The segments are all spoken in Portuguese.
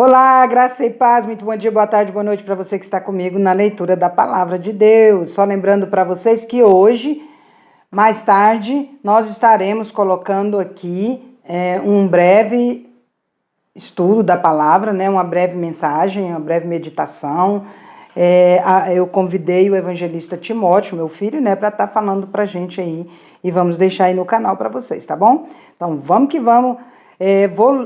Olá, graça e paz, muito bom dia, boa tarde, boa noite para você que está comigo na leitura da Palavra de Deus. Só lembrando para vocês que hoje, mais tarde, nós estaremos colocando aqui um breve estudo da Palavra, né? Uma breve mensagem, uma breve meditação. Eu convidei o evangelista Timóteo, meu filho, né, para estar falando para a gente aí e vamos deixar aí no canal para vocês, tá bom? Então, vamos que vamos.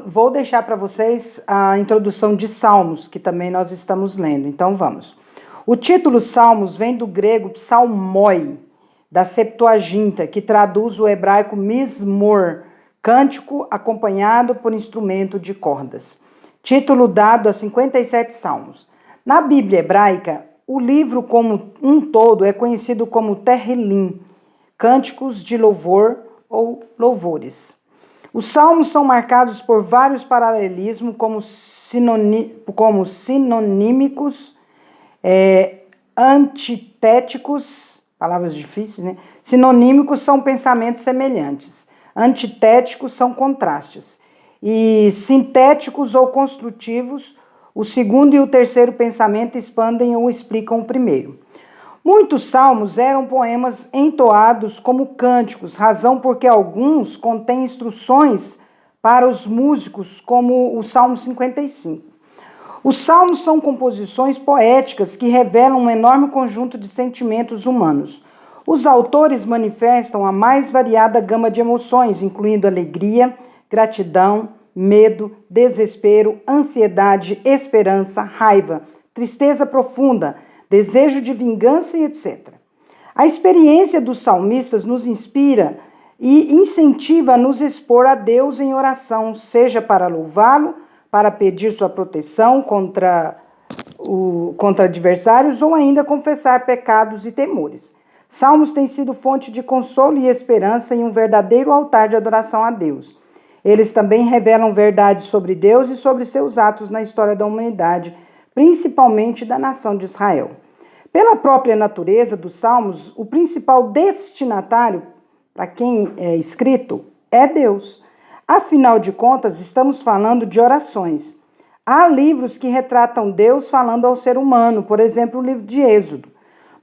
Vou deixar para vocês a introdução de Salmos, que também nós estamos lendo. Então, vamos. O título Salmos vem do grego psalmoi, da Septuaginta, que traduz o hebraico mismor, cântico acompanhado por instrumento de cordas. Título dado a 57 salmos. Na Bíblia hebraica, o livro como um todo é conhecido como Terrilim, cânticos de louvor ou louvores. Os salmos são marcados por vários paralelismos como sinonímicos, antitéticos, palavras difíceis, né? Sinonímicos são pensamentos semelhantes, antitéticos são contrastes, e sintéticos ou construtivos, o segundo e o terceiro pensamento expandem ou explicam o primeiro. Muitos salmos eram poemas entoados como cânticos, razão porque alguns contêm instruções para os músicos, como o Salmo 55. Os salmos são composições poéticas que revelam um enorme conjunto de sentimentos humanos. Os autores manifestam a mais variada gama de emoções, incluindo alegria, gratidão, medo, desespero, ansiedade, esperança, raiva, tristeza profunda, desejo de vingança e etc. A experiência dos salmistas nos inspira e incentiva a nos expor a Deus em oração, seja para louvá-lo, para pedir sua proteção contra adversários ou ainda confessar pecados e temores. Salmos têm sido fonte de consolo e esperança em um verdadeiro altar de adoração a Deus. Eles também revelam verdades sobre Deus e sobre seus atos na história da humanidade, principalmente da nação de Israel. Pela própria natureza dos salmos, o principal destinatário para quem é escrito é Deus. Afinal de contas, estamos falando de orações. Há livros que retratam Deus falando ao ser humano, por exemplo, o livro de Êxodo.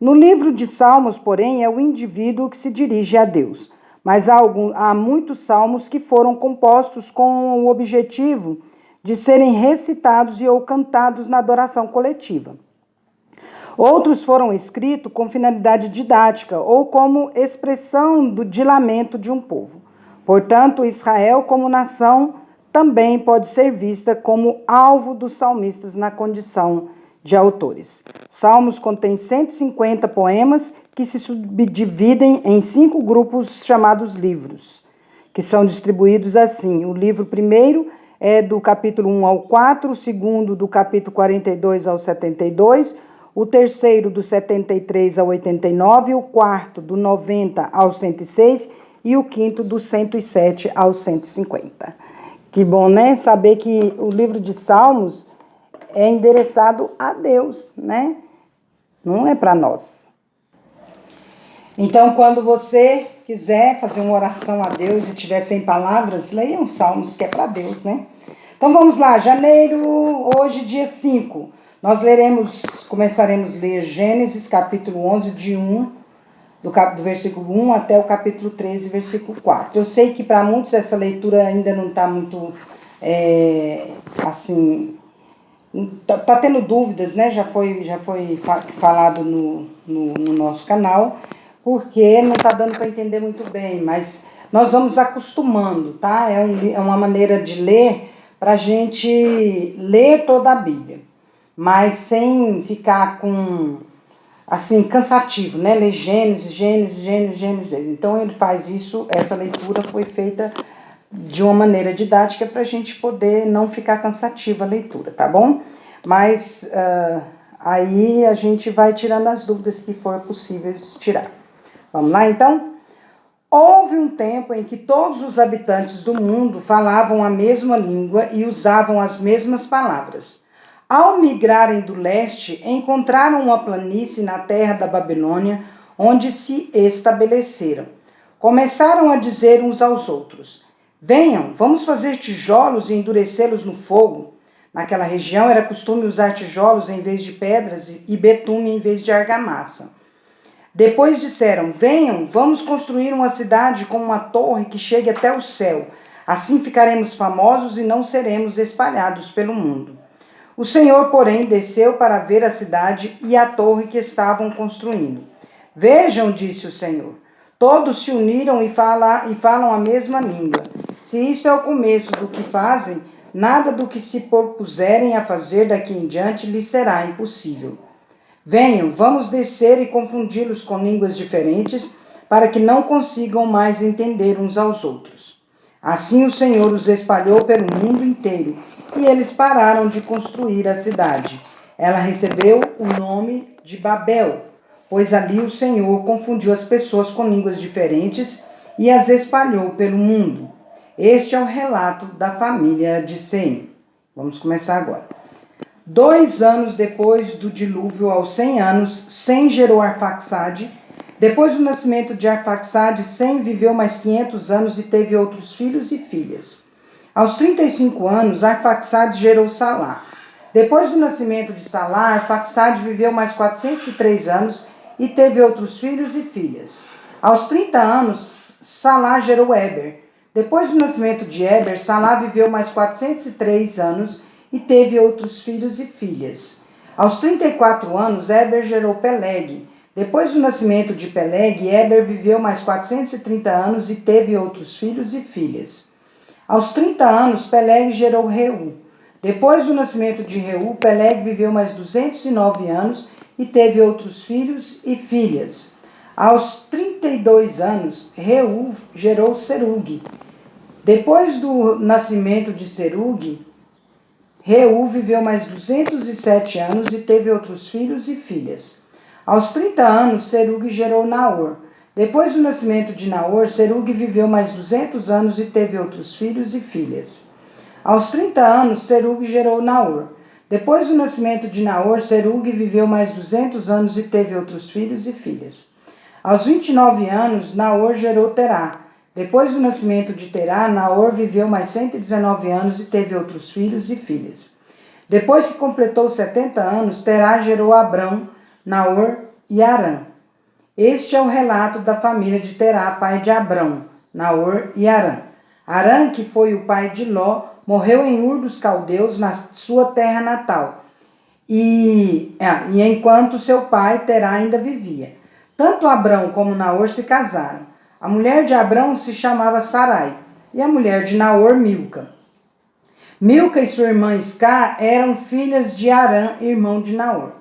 No livro de Salmos, porém, é o indivíduo que se dirige a Deus. Mas há muitos salmos que foram compostos com o objetivo de serem recitados e ou cantados na adoração coletiva. Outros foram escritos com finalidade didática ou como expressão de lamento de um povo. Portanto, Israel como nação também pode ser vista como alvo dos salmistas na condição de autores. Salmos contém 150 poemas que se subdividem em 5 grupos chamados livros, que são distribuídos assim. O livro primeiro é do capítulo 1 ao 4, o segundo do capítulo 42 ao 72, o terceiro do 73 ao 89, o quarto do 90 ao 106 e o quinto do 107 ao 150. Que bom, né? Saber que o livro de Salmos é endereçado a Deus, né? Não é para nós. Então, quando você quiser fazer uma oração a Deus e tiver sem palavras, leia os Salmos, que é para Deus, né? Então, vamos lá. Janeiro, hoje, dia 5. Nós começaremos a ler Gênesis, capítulo 11, do versículo 1 até o capítulo 13, versículo 4. Eu sei que para muitos essa leitura ainda não está muito, assim, tá tendo dúvidas, né? Já foi falado no nosso canal, porque não está dando para entender muito bem, mas nós vamos acostumando, tá? É uma maneira de ler para a gente ler toda a Bíblia, mas sem ficar assim, cansativo, né? Ler Gênesis. Então ele faz isso, essa leitura foi feita de uma maneira didática para a gente poder não ficar cansativa a leitura, tá bom? Mas aí a gente vai tirando as dúvidas que for possível tirar. Vamos lá, então? Houve um tempo em que todos os habitantes do mundo falavam a mesma língua e usavam as mesmas palavras. Ao migrarem do leste, encontraram uma planície na terra da Babilônia, onde se estabeleceram. Começaram a dizer uns aos outros: venham, vamos fazer tijolos e endurecê-los no fogo. Naquela região era costume usar tijolos em vez de pedras e betume em vez de argamassa. Depois disseram: venham, vamos construir uma cidade com uma torre que chegue até o céu. Assim ficaremos famosos e não seremos espalhados pelo mundo. O Senhor, porém, desceu para ver a cidade e a torre que estavam construindo. Vejam, disse o Senhor, todos se uniram e falam a mesma língua. Se isto é o começo do que fazem, nada do que se propuserem a fazer daqui em diante lhes será impossível. Venham, vamos descer e confundi-los com línguas diferentes, para que não consigam mais entender uns aos outros. Assim o Senhor os espalhou pelo mundo inteiro, e eles pararam de construir a cidade. Ela recebeu o nome de Babel, pois ali o Senhor confundiu as pessoas com línguas diferentes e as espalhou pelo mundo. Este é o relato da família de Sem. Vamos começar agora. 2 anos depois do dilúvio, aos 100 anos, Sem gerou Arfaxade. Depois do nascimento de Arfaxade, Sem viveu mais 500 anos e teve outros filhos e filhas. Aos 35 anos, Arfaxade gerou Salá. Depois do nascimento de Salá, Arfaxade viveu mais 403 anos e teve outros filhos e filhas. Aos 30 anos, Salá gerou Eber. Depois do nascimento de Eber, Salá viveu mais 403 anos e teve outros filhos e filhas. Aos 34 anos, Eber gerou Peleg. Depois do nascimento de Peleg, Eber viveu mais 430 anos e teve outros filhos e filhas. Aos 30 anos, Peleg gerou Reu. Depois do nascimento de Reu, Peleg viveu mais 209 anos e teve outros filhos e filhas. Aos 32 anos, Reu gerou Serug. Depois do nascimento de Serug, Reu viveu mais 207 anos e teve outros filhos e filhas. Aos 30 anos, Serug gerou Naor. Depois do nascimento de Naor, Serug viveu mais 200 anos e teve outros filhos e filhas. Aos 30 anos, Serug gerou Naor. Depois do nascimento de Naor, Serug viveu mais 200 anos e teve outros filhos e filhas. Aos 29 anos, Naor gerou Terá. Depois do nascimento de Terá, Naor viveu mais 119 anos e teve outros filhos e filhas. Depois que completou 70 anos, Terá gerou Abrão, Naor e Arã. Este é o relato da família de Terá, pai de Abrão, Naor e Arã. Arã, que foi o pai de Ló, morreu em Ur dos Caldeus, na sua terra natal, e enquanto seu pai Terá ainda vivia. Tanto Abrão como Naor se casaram. A mulher de Abrão se chamava Sarai, e a mulher de Naor, Milca. Milca e sua irmã Iscá eram filhas de Arã, irmão de Naor.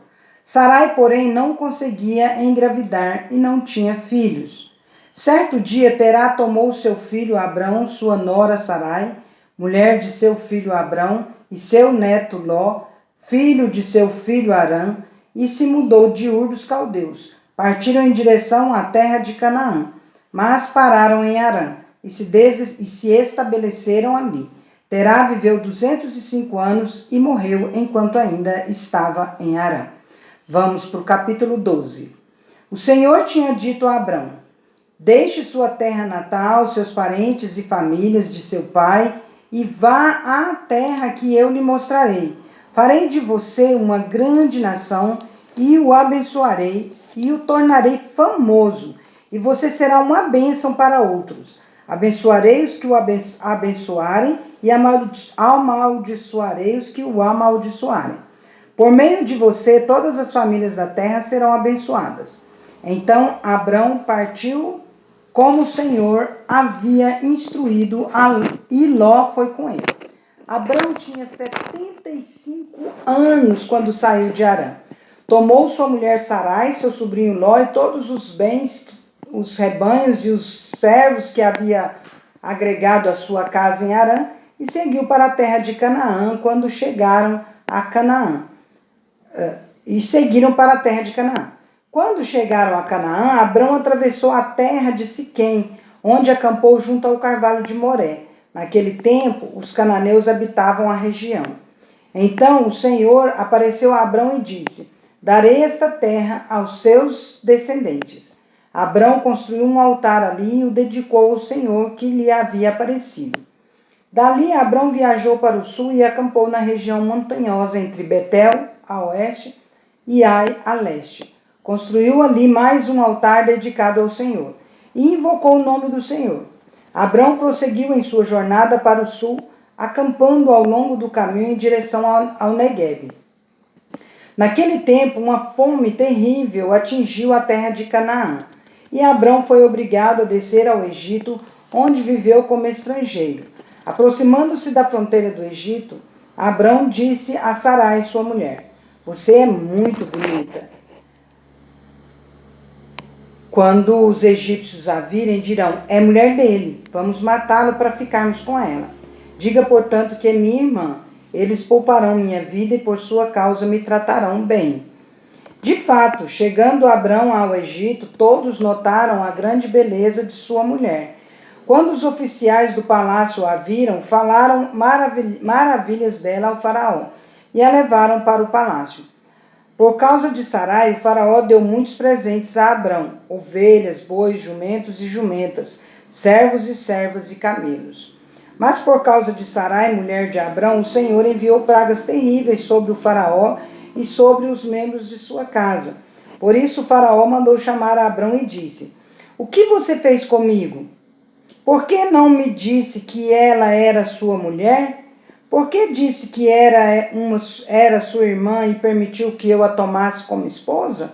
Sarai, porém, não conseguia engravidar e não tinha filhos. Certo dia, Terá tomou seu filho Abrão, sua nora Sarai, mulher de seu filho Abrão, e seu neto Ló, filho de seu filho Arã, e se mudou de Ur dos Caldeus. Partiram em direção à terra de Canaã, mas pararam em Arã e se estabeleceram ali. Terá viveu 205 anos e morreu enquanto ainda estava em Arã. Vamos para o capítulo 12. O Senhor tinha dito a Abrão: deixe sua terra natal, seus parentes e famílias de seu pai, e vá à terra que eu lhe mostrarei. Farei de você uma grande nação, e o abençoarei, e o tornarei famoso, e você será uma bênção para outros. Abençoarei os que o abençoarem, e amaldiçoarei os que o amaldiçoarem. Por meio de você, todas as famílias da terra serão abençoadas. Então Abrão partiu como o Senhor havia instruído, e Ló foi com ele. Abrão tinha 75 anos quando saiu de Arã. Tomou sua mulher Sarai, seu sobrinho Ló e todos os bens, os rebanhos e os servos que havia agregado à sua casa em Arã e seguiu para a terra de Canaã quando chegaram a Canaã. Quando chegaram a Canaã, Abrão atravessou a terra de Siquém, onde acampou junto ao carvalho de Moré. Naquele tempo, os cananeus habitavam a região. Então o Senhor apareceu a Abrão e disse: darei esta terra aos seus descendentes. Abrão construiu um altar ali e o dedicou ao Senhor que lhe havia aparecido. Dali, Abrão viajou para o sul e acampou na região montanhosa entre Betel, a oeste, e Ai, a leste. Construiu ali mais um altar dedicado ao Senhor e invocou o nome do Senhor. Abrão prosseguiu em sua jornada para o sul, acampando ao longo do caminho em direção ao Neguebe. Naquele tempo, uma fome terrível atingiu a terra de Canaã, e Abrão foi obrigado a descer ao Egito, onde viveu como estrangeiro. Aproximando-se da fronteira do Egito, Abrão disse a Sarai, sua mulher: "Você é muito bonita. Quando os egípcios a virem, dirão: é mulher dele, vamos matá-lo para ficarmos com ela. Diga, portanto, que é minha irmã. Eles pouparão minha vida e por sua causa me tratarão bem." De fato, chegando Abrão ao Egito, todos notaram a grande beleza de sua mulher. Quando os oficiais do palácio a viram, falaram maravilhas dela ao faraó e a levaram para o palácio. Por causa de Sarai, o faraó deu muitos presentes a Abrão: ovelhas, bois, jumentos e jumentas, servos e servas e camelos. Mas por causa de Sarai, mulher de Abrão, o Senhor enviou pragas terríveis sobre o faraó e sobre os membros de sua casa. Por isso o faraó mandou chamar a Abrão e disse: "O que você fez comigo? Por que não me disse que ela era sua mulher? Por que disse que era sua irmã e permitiu que eu a tomasse como esposa?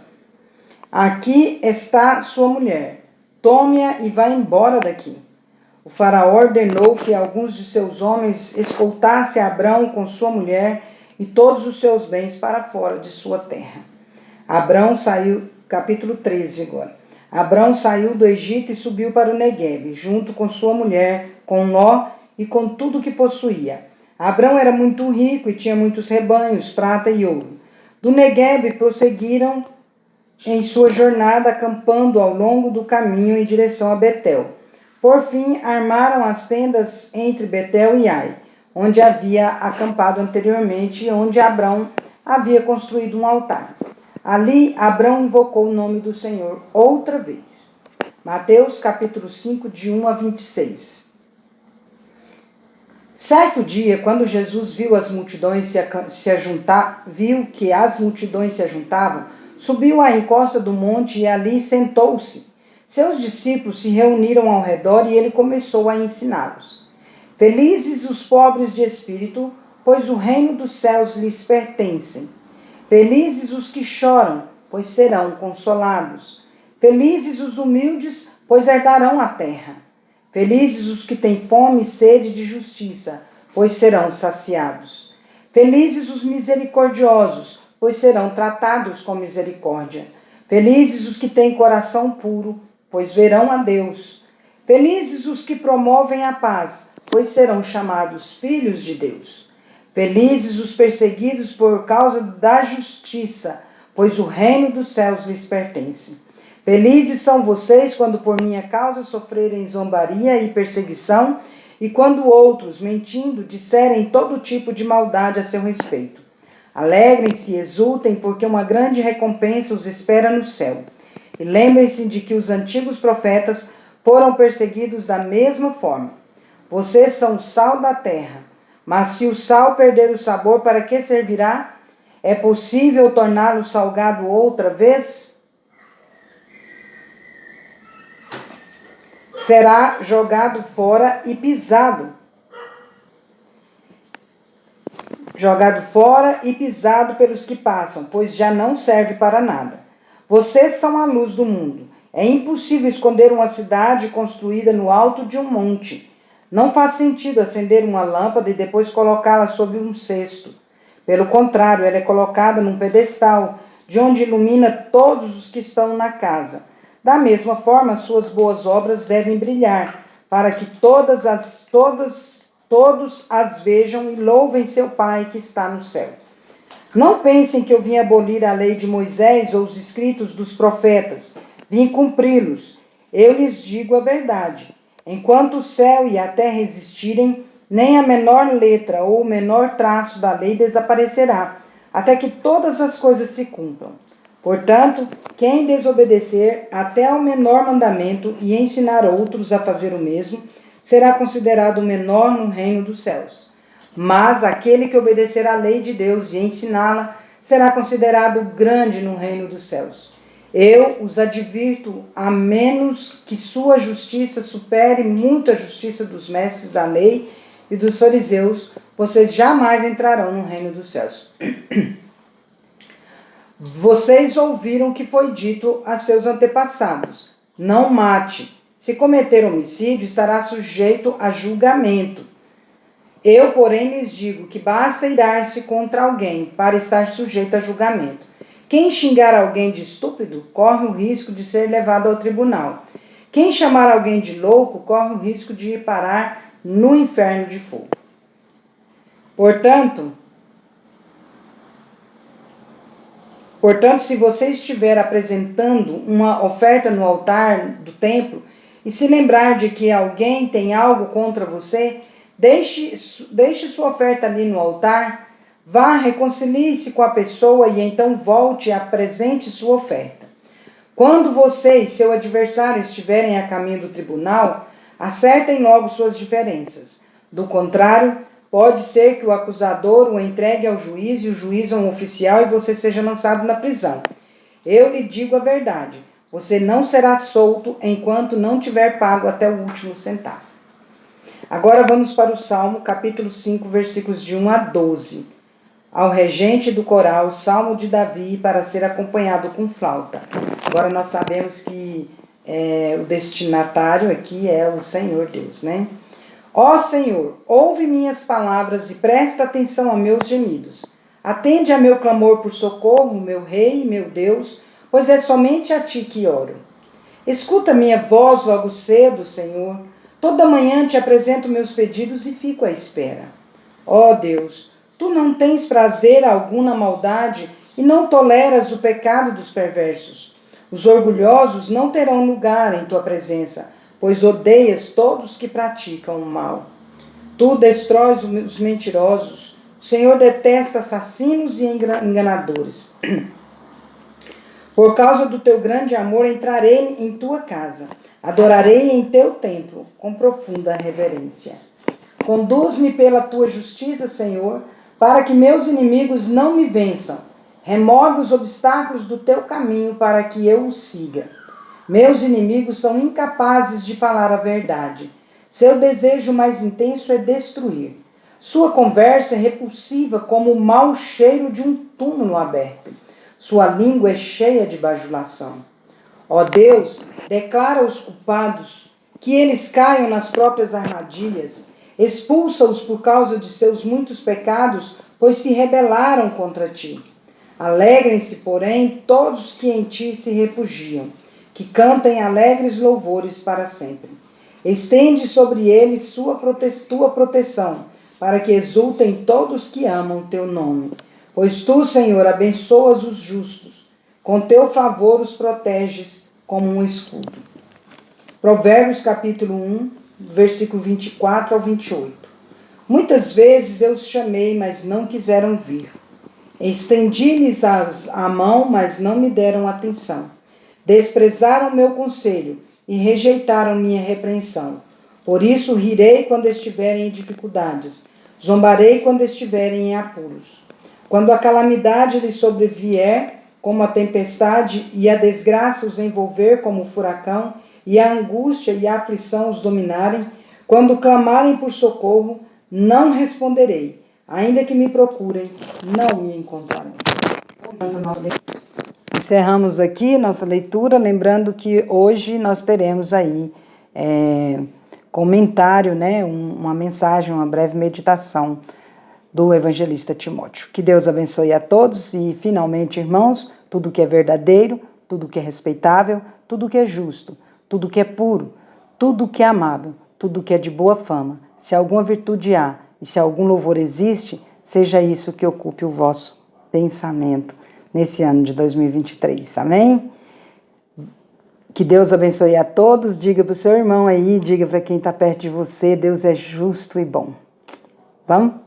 Aqui está sua mulher. Tome-a e vá embora daqui." O faraó ordenou que alguns de seus homens escoltassem Abrão com sua mulher e todos os seus bens para fora de sua terra. Abrão saiu, capítulo 13 agora. Abrão saiu do Egito e subiu para o Neguebe, junto com sua mulher, com Ló e com tudo que possuía. Abrão era muito rico e tinha muitos rebanhos, prata e ouro. Do Neguebe prosseguiram em sua jornada, acampando ao longo do caminho em direção a Betel. Por fim, armaram as tendas entre Betel e Ai, onde havia acampado anteriormente e onde Abrão havia construído um altar. Ali, Abrão invocou o nome do Senhor outra vez. Mateus capítulo 5, de 1 a 26. Certo dia, quando Jesus viu que as multidões se ajuntavam, subiu à encosta do monte e ali sentou-se. Seus discípulos se reuniram ao redor e ele começou a ensiná-los. Felizes os pobres de espírito, pois o reino dos céus lhes pertence. Felizes os que choram, pois serão consolados. Felizes os humildes, pois herdarão a terra. Felizes os que têm fome e sede de justiça, pois serão saciados. Felizes os misericordiosos, pois serão tratados com misericórdia. Felizes os que têm coração puro, pois verão a Deus. Felizes os que promovem a paz, pois serão chamados filhos de Deus. Felizes os perseguidos por causa da justiça, pois o reino dos céus lhes pertence. Felizes são vocês quando por minha causa sofrerem zombaria e perseguição, e quando outros, mentindo, disserem todo tipo de maldade a seu respeito. Alegrem-se e exultem, porque uma grande recompensa os espera no céu. E lembrem-se de que os antigos profetas foram perseguidos da mesma forma. Vocês são o sal da terra, mas se o sal perder o sabor, para que servirá? É possível torná-lo salgado outra vez? Será jogado fora e pisado. Jogado fora e pisado pelos que passam, pois já não serve para nada. Vocês são a luz do mundo. É impossível esconder uma cidade construída no alto de um monte. Não faz sentido acender uma lâmpada e depois colocá-la sob um cesto. Pelo contrário, ela é colocada num pedestal, de onde ilumina todos os que estão na casa. Da mesma forma, suas boas obras devem brilhar, para que todos as vejam e louvem seu Pai que está no céu. Não pensem que eu vim abolir a lei de Moisés ou os escritos dos profetas. Vim cumpri-los. Eu lhes digo a verdade. Enquanto o céu e a terra existirem, nem a menor letra ou o menor traço da lei desaparecerá, até que todas as coisas se cumpram. Portanto, quem desobedecer até ao menor mandamento e ensinar outros a fazer o mesmo, será considerado menor no reino dos céus. Mas aquele que obedecer à lei de Deus e ensiná-la, será considerado grande no reino dos céus. Eu os advirto, a menos que sua justiça supere muito a justiça dos mestres da lei e dos fariseus, vocês jamais entrarão no reino dos céus. Vocês ouviram o que foi dito a seus antepassados: não mate. Se cometer homicídio, estará sujeito a julgamento. Eu, porém, lhes digo que basta irar-se contra alguém para estar sujeito a julgamento. Quem xingar alguém de estúpido, corre o risco de ser levado ao tribunal. Quem chamar alguém de louco, corre o risco de ir parar no inferno de fogo. Portanto, se você estiver apresentando uma oferta no altar do templo e se lembrar de que alguém tem algo contra você, deixe sua oferta ali no altar, vá, reconcilie-se com a pessoa e então volte e apresente sua oferta. Quando você e seu adversário estiverem a caminho do tribunal, acertem logo suas diferenças. Do contrário, pode ser que o acusador o entregue ao juiz e o juiz a um oficial e você seja lançado na prisão. Eu lhe digo a verdade, você não será solto enquanto não tiver pago até o último centavo. Agora vamos para o Salmo, capítulo 5, versículos de 1 a 12. Ao regente do coral, Salmo de Davi, para ser acompanhado com flauta. Agora nós sabemos que o destinatário aqui é o Senhor Deus, né? Ó Senhor, ouve minhas palavras e presta atenção a meus gemidos. Atende a meu clamor por socorro, meu Rei e meu Deus, pois é somente a ti que oro. Escuta minha voz logo cedo, Senhor. Toda manhã te apresento meus pedidos e fico à espera. Ó Deus, tu não tens prazer algum na maldade e não toleras o pecado dos perversos. Os orgulhosos não terão lugar em tua presença, pois odeias todos que praticam o mal. Tu destróis os mentirosos. O Senhor detesta assassinos e enganadores. Por causa do teu grande amor, entrarei em tua casa. Adorarei em teu templo com profunda reverência. Conduz-me pela tua justiça, Senhor, para que meus inimigos não me vençam. Remove os obstáculos do teu caminho para que eu os siga. Meus inimigos são incapazes de falar a verdade. Seu desejo mais intenso é destruir. Sua conversa é repulsiva como o mau cheiro de um túmulo aberto. Sua língua é cheia de bajulação. Ó Deus, declara aos culpados que eles caiam nas próprias armadilhas. Expulsa-os por causa de seus muitos pecados, pois se rebelaram contra ti. Alegrem-se, porém, todos que em ti se refugiam, que cantem alegres louvores para sempre. Estende sobre eles tua proteção, para que exultem todos que amam teu nome. Pois tu, Senhor, abençoas os justos, com teu favor os proteges como um escudo. Provérbios capítulo 1, versículo 24 ao 28. Muitas vezes eu os chamei, mas não quiseram vir. Estendi-lhes a mão, mas não me deram atenção. Desprezaram meu conselho e rejeitaram minha repreensão. Por isso rirei quando estiverem em dificuldades, zombarei quando estiverem em apuros. Quando a calamidade lhes sobrevier como a tempestade e a desgraça os envolver como o furacão, e a angústia e a aflição os dominarem, quando clamarem por socorro, não responderei. Ainda que me procurem, não me encontrarão. Encerramos aqui nossa leitura, lembrando que hoje nós teremos aí comentário, né, uma mensagem, uma breve meditação do evangelista Timóteo. Que Deus abençoe a todos e, finalmente, irmãos, tudo que é verdadeiro, tudo que é respeitável, tudo que é justo, tudo que é puro, tudo que é amável, tudo que é de boa fama, se alguma virtude há e se algum louvor existe, seja isso que ocupe o vosso pensamento nesse ano de 2023. Amém? Que Deus abençoe a todos. Diga para o seu irmão aí, diga para quem está perto de você, Deus é justo e bom. Vamos?